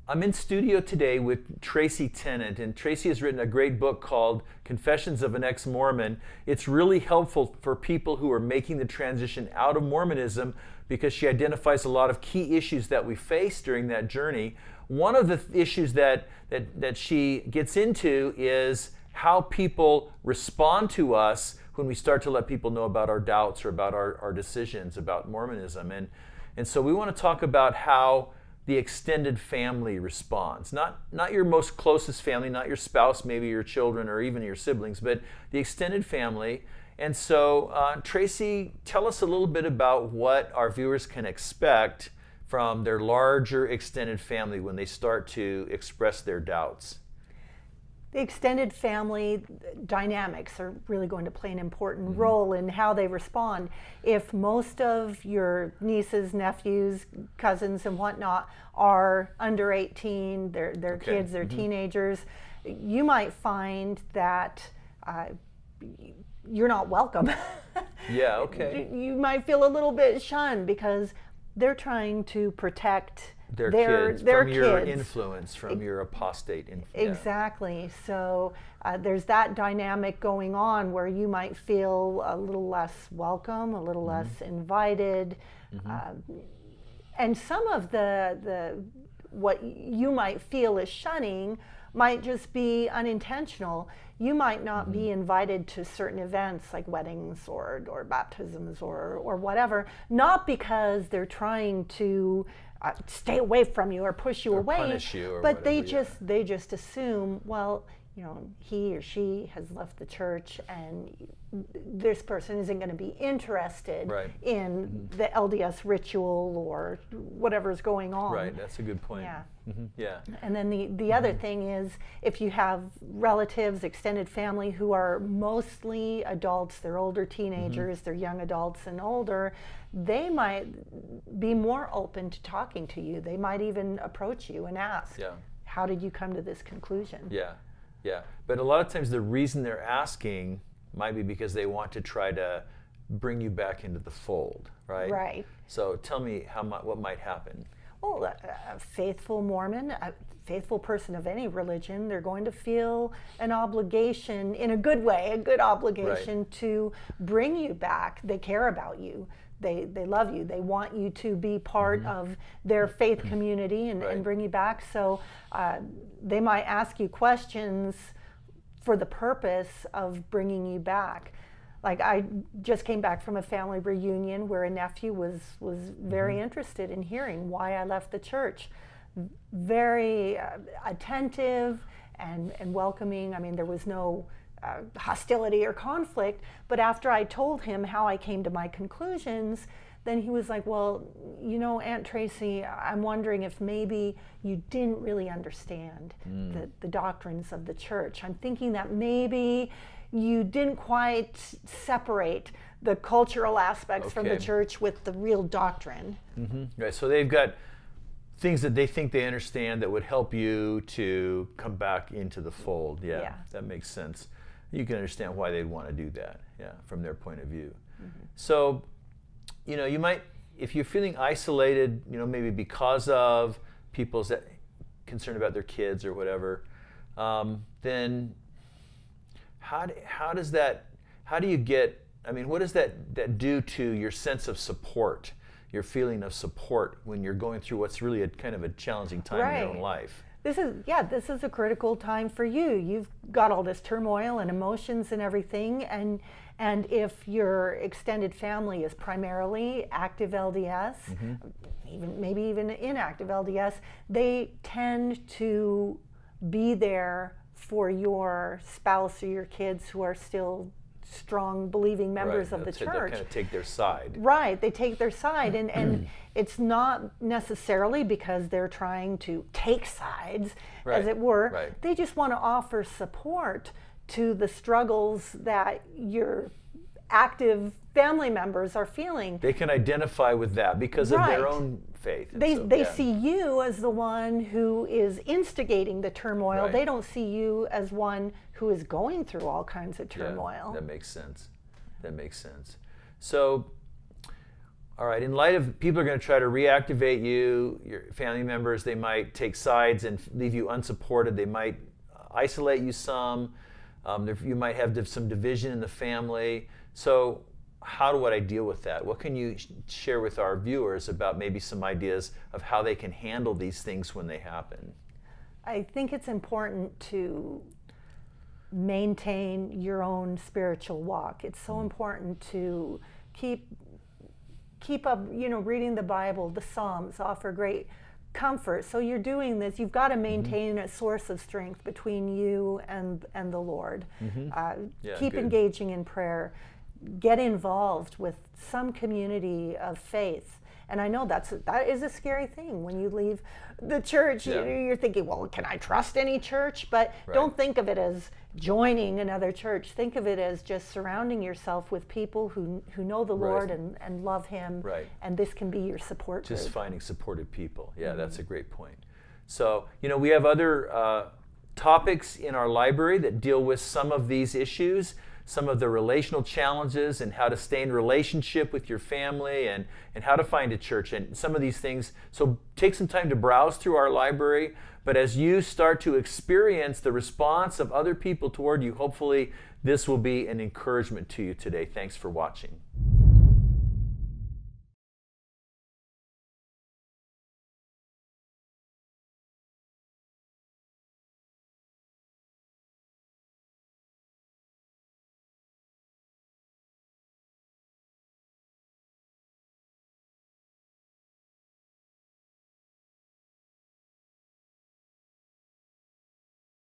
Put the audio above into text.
I'm in studio today with Tracy Tennant, and Tracy has written a great book called Confessions of an Ex-Mormon. It's really helpful for people who are making the transition out of Mormonism because she identifies a lot of key issues that we face during that journey. One of the issues that she gets into is how people respond to us when we start to let people know about our doubts or about our decisions about Mormonism. And so we want to talk about how the extended family responds. Not your most closest family, not your spouse, maybe your children or even your siblings, but the extended family. And so, Tracy, tell us a little bit about what our viewers can expect from their larger extended family when they start to express their doubts. The extended family dynamics are really going to play an important role in how they respond. If most of your nieces, nephews, cousins, and whatnot are under 18, they're kids, they're teenagers, you might find that you're not welcome. Yeah, okay. You might feel a little bit shunned because they're trying to protect their kids from your kids. Influence, from your apostate influence. Exactly. So there's that dynamic going on where you might feel a little less welcome, a little less invited, and some of the what you might feel is shunning might just be unintentional. You might not be invited to certain events like weddings or baptisms or whatever, not because they're trying to stay away from you or push you away, punish you or but whatever, they just assume, well, he or she has left the church and this person isn't going to be interested in the LDS ritual or whatever's going on. Right, that's a good point. Yeah. Yeah. And then the other thing is, if you have relatives, extended family who are mostly adults, they're older teenagers, they're young adults and older, they might be more open to talking to you. They might even approach you and ask, how did you come to this conclusion? Yeah, yeah. But a lot of times the reason they're asking might be because they want to try to bring you back into the fold, right? Right. So tell me what might happen. Well, a faithful Mormon, a faithful person of any religion, they're going to feel an obligation, in a good way, a good obligation to bring you back. They care about you. They love you. They want you to be part of their faith community and bring you back. So they might ask you questions for the purpose of bringing you back. Like, I just came back from a family reunion where a nephew was very interested in hearing why I left the church. Very attentive and welcoming. I mean, there was no hostility or conflict, but after I told him how I came to my conclusions, then he was like, well, Aunt Tracy, I'm wondering if maybe you didn't really understand the doctrines of the church. I'm thinking that maybe you didn't quite separate the cultural aspects from the church with the real doctrine. Right, so they've got things that they think they understand that would help you to come back into the fold. Yeah, that makes sense. You can understand why they'd want to do that, from their point of view. So, you might, if you're feeling isolated, maybe because of people's concern about their kids or whatever, then how do you get, what does that do to your sense of support, your feeling of support when you're going through what's really a kind of a challenging time in your own life? This is a critical time for you. You've got all this turmoil and emotions and everything, and if your extended family is primarily active LDS, maybe even inactive LDS, they tend to be there for your spouse or your kids who are still strong believing members of the church. They kind of take their side. Right, they take their side, and it's not necessarily because they're trying to take sides, as it were. They just want to offer support to the struggles that your active family members are feeling. They can identify with that because of their own faith. They see you as the one who is instigating the turmoil. They don't see you as one who is going through all kinds of turmoil. That makes sense. So All right, in light of people are going to try to reactivate you, your family members, they might take sides and leave you unsupported. They might isolate you some. You might have some division in the family. So how would I deal with that? What can you share with our viewers about maybe some ideas of how they can handle these things when they happen? I think it's important to maintain your own spiritual walk. It's so important to keep up, reading the Bible. The Psalms offer great comfort. So you're doing this, you've got to maintain a source of strength between you and the Lord. Keep engaging in prayer. Get involved with some community of faith. And I know that is a scary thing when you leave the church. You're thinking, well, can I trust any church? But don't think of it as joining another church. Think of it as just surrounding yourself with people who know the Lord and love Him. And this can be your support group. Just finding supportive people. Yeah, that's a great point. So, we have other topics in our library that deal with some of these issues, some of the relational challenges and how to stay in relationship with your family and how to find a church and some of these things. So take some time to browse through our library. But as you start to experience the response of other people toward you, hopefully this will be an encouragement to you today. Thanks for watching.